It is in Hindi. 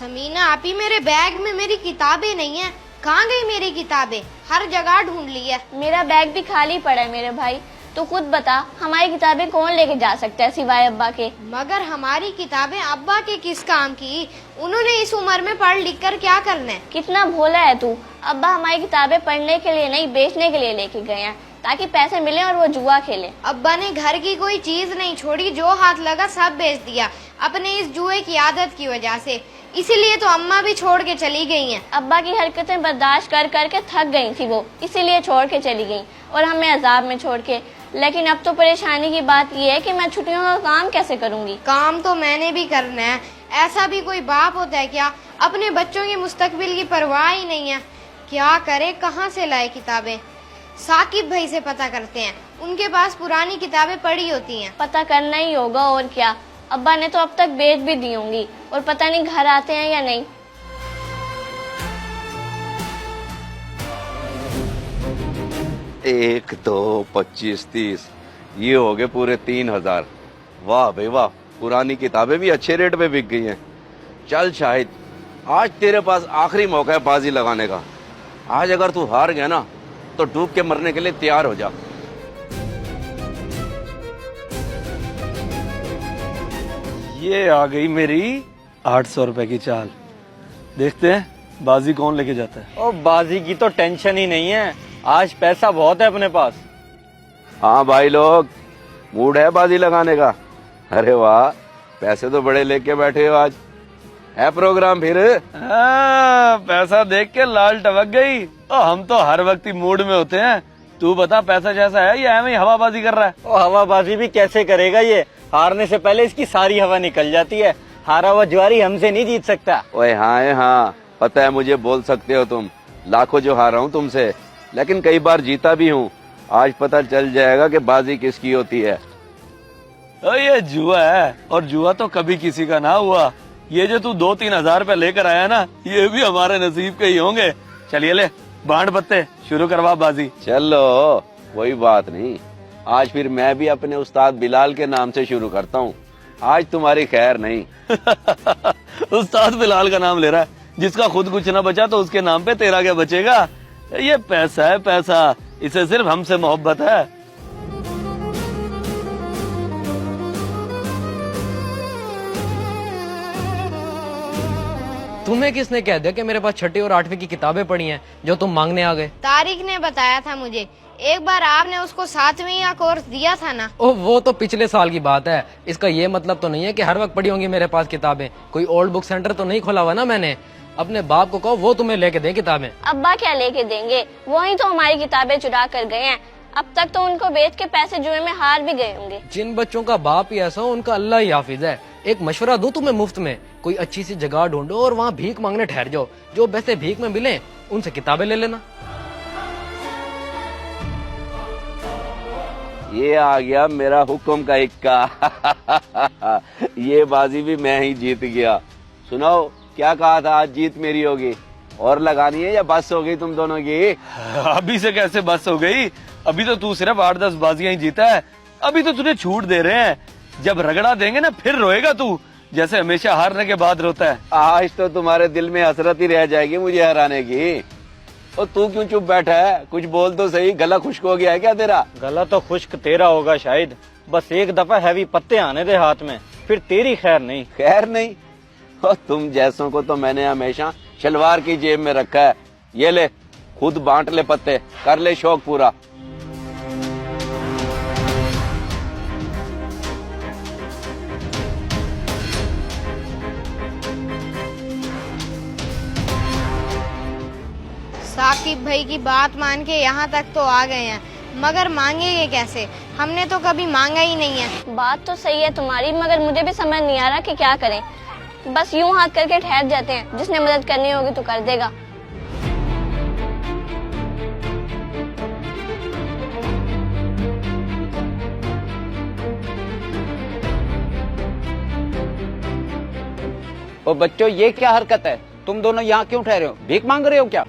समीना आपी, मेरे बैग में मेरी किताबें नहीं है। कहाँ गई मेरी किताबें? हर जगह ढूंढ ली है। मेरा बैग भी खाली पड़ा है मेरे भाई। तो खुद बता, हमारी किताबें कौन लेके जा सकता है सिवाय अब्बा के? मगर हमारी किताबें अब्बा के किस काम की? उन्होंने इस उम्र में पढ़ लिख कर क्या करना है? कितना भोला है तू। अब्बा हमारी किताबें पढ़ने के लिए नहीं, बेचने के लिए लेके गए हैं, ताकि पैसे मिले और वो जुआ खेले। अब्बा ने घर की कोई चीज नहीं छोड़ी, जो हाथ लगा सब बेच दिया अपने इस जुए की आदत की वजह से। इसीलिए तो अम्मा भी छोड़ के चली गई हैं। अब्बा की हरकतें बर्दाश्त कर कर के थक गई थी वो, इसीलिए छोड़ के चली गई और हमें अजाब में छोड़ के। लेकिन अब तो परेशानी की बात ये है कि मैं छुट्टियों का काम कैसे करूँगी? काम तो मैंने भी करना है। ऐसा भी कोई बाप होता है क्या? अपने बच्चों के मुस्तकबिल की परवाह ही नहीं है। क्या करे, कहाँ से लाए किताबें? साकिब भाई से पता करते हैं, उनके पास पुरानी किताबें पड़ी होती हैं। पता करना ही होगा और क्या। अब्बा ने तो अब तक बेच भी दी होंगी और पता नहीं घर आते हैं या नहीं। 1, 2, 25, 30, ये हो गए पूरे 3000। वाह भाई वाह, पुरानी किताबें भी अच्छे रेट पे बिक गई हैं। चल शाहिद, आज तेरे पास आखिरी मौका है बाजी लगाने का। आज अगर तू हार गया ना तो डूब के मरने के लिए तैयार हो जा। ये आ गई मेरी 800 रुपए की चाल। देखते हैं बाजी कौन लेके जाता है। और बाजी की तो टेंशन ही नहीं है, आज पैसा बहुत है अपने पास। हाँ भाई लोग, मूड है बाजी लगाने का? अरे वाह, पैसे तो बड़े लेके बैठे हो। आज है प्रोग्राम फिर? पैसा देख के लाल टपक गई। हम तो हर वक्त ही मूड में होते हैं। तू बता, पैसा जैसा है या एवं ही हवाबाजी कर रहा है? और हवाबाजी भी कैसे करेगा ये? हारने से पहले इसकी सारी हवा निकल जाती है। हारा हुआ जुआरी हमसे नहीं जीत सकता। ओए हाँ, पता है मुझे, बोल सकते हो तुम। लाखों जो हारा हूँ तुमसे, लेकिन कई बार जीता भी हूँ। आज पता चल जाएगा कि बाजी किसकी होती है। ये जुआ है, और जुआ तो कभी किसी का ना हुआ। ये जो तू 2-3 हजार रुपए लेकर आया ना, ये भी हमारे नसीब के ही होंगे। चलिए ले, बांट बत्ते शुरू करवा बाजी। चलो, कोई बात नहीं। आज फिर मैं भी अपने उस्ताद बिलाल के नाम से शुरू करता हूँ। आज तुम्हारी खैर नहीं। उस्ताद बिलाल का नाम ले रहा है? जिसका खुद कुछ ना बचा तो उसके नाम पे तेरा क्या बचेगा? ये पैसा है पैसा, इसे सिर्फ हमसे मोहब्बत है। तुम्हें किसने कह दिया कि मेरे पास 6वीं और 8वीं की किताबें पड़ी हैं जो तुम मांगने आ गए? तारिक ने बताया था मुझे। एक बार आपने उसको 7वीं का कोर्स दिया था ना। ओह, वो तो पिछले साल की बात है। इसका ये मतलब तो नहीं है कि हर वक्त पड़ी होंगी मेरे पास किताबें। कोई ओल्ड बुक सेंटर तो नहीं खोला हुआ ना मैंने। अपने बाप को कहो वो तुम्हें लेके दे किताबें। अब्बा क्या लेके देंगे? वही तो हमारी किताबें चुरा कर गए हैं। अब तक तो उनको बेच के पैसे जुए में हार भी गए होंगे। जिन बच्चों का बाप ही ऐसा हो, उनका अल्लाह ही हाफिज है। एक मशवरा दूं तुम्हें मुफ्त में, कोई अच्छी सी जगह ढूंढो और वहाँ भीख मांगने ठहर जाओ। जो वैसे भीख में मिले उनसे किताबें ले लेना। ये आ गया मेरा हुक्म का इक्का। ये बाजी भी मैं ही जीत गया। सुनाओ, क्या कहा था? आज जीत मेरी होगी। और लगानी है या बस हो गई तुम दोनों की? अभी से कैसे बस हो गई? अभी तो तू सिर्फ 8-10 बाजियां ही जीता है। अभी तो तुझे छूट दे रहे हैं। जब रगड़ा देंगे ना, फिर रोएगा तू, जैसे हमेशा हारने के बाद रोता है। आज तो तुम्हारे दिल में हसरत ही रह जाएगी मुझे हराने की। और तू क्यों चुप बैठा है? कुछ बोल तो सही। गला खुश्क हो गया है क्या तेरा? गला तो खुश्क तेरा होगा शायद। बस एक दफा हैवी पत्ते आने दे हाथ में, फिर तेरी खैर नहीं। खैर नहीं? और तुम जैसों को तो मैंने हमेशा शलवार की जेब में रखा है। ये ले, खुद बांट ले पत्ते, कर ले शौक पूरा। साकिब भाई की बात मान के यहाँ तक तो आ गए हैं, मगर मांगेंगे कैसे? हमने तो कभी मांगा ही नहीं है। बात तो सही है तुम्हारी, मगर मुझे भी समझ नहीं आ रहा कि क्या करें। बस यूं हाथ करके ठहर जाते हैं। जिसने मदद करनी होगी तो कर देगा। और बच्चों, ये क्या हरकत है? तुम दोनों यहाँ क्यों ठहरे हो? भीख मांग रहे हो क्या?